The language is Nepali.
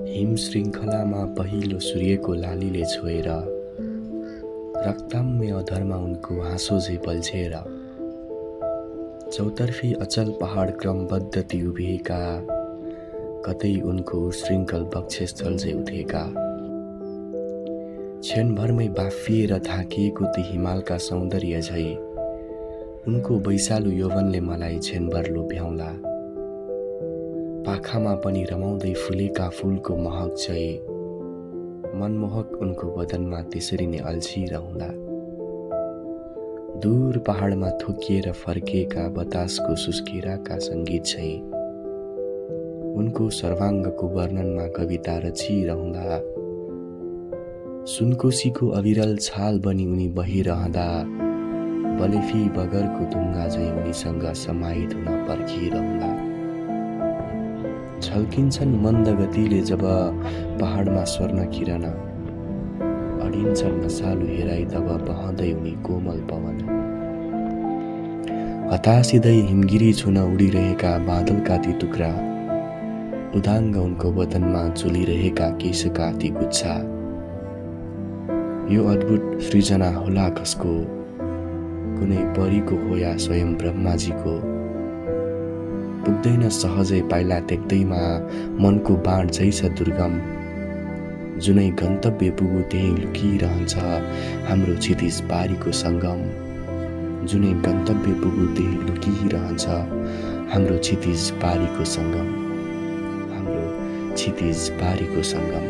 हिम श्रृङ्खलामा पहिलो सूर्यको लालीले छोएर रक्तम्य अधरमा उनको हाँसो झै पल्झेर चौतर्फी अचल पहाड क्रमबद्ध ती उभिएका कतै उनको श्रृङ्खल वक्षस्थल झै उठेका क्षणभरमै बाफिएर थाकिएको ती हिमालका सौन्दर्य झै उनको वैशालु यौवनले मलाई क्षणभर लोभ्याउला। पाखामा पनि रमाउँदै फुलेका फूलको महक चाहिँ मनमोहक उनको बदनमा त्यसरी नै अल्झिरहँला। दूर पहाडमा थोकिएर फर्किएका बतासको सुस्केराका सङ्गीत चाहिँ उनको सर्वाङ्गको वर्णनमा कविता रचिरहँला। सुनकोसीको अविरल छाल बनी उनी बहिरहँदा बलेफी बगरको ढुङ्गा झैँ उनीसँग समाहित हुन पर्खिरहँला। झल्किन्छन् मन्द गतिले जब पहाडमा स्वर्ण किरण अडिन्छन् नसालु हेराई तब बहँदै उनी कोमल पवन। हतासिँदै हिमगिरी छुन उडिरहेका बादलका ती टुक्रा उदाङ्ग उनको वदनमा झुलिरहेका केशका ती गुच्छा। यो अद्भुत सृजना होला कसको, कुनै परीको हो या स्वयं ब्रह्माजीको। पुग्दैन सहजै पाइला टेक्दैमा मनको बाण झै छ दुर्गम। जुनै गन्तव्य पुगु त्यही लुकिरहन्छ हाम्रो क्षितिज पारीको सङ्गम। जुनै गन्तव्य पुगु त्यही लुकिरहन्छ हाम्रो क्षितिज पारीको सङ्गम। हाम्रो क्षितिज पारीको सङ्गम।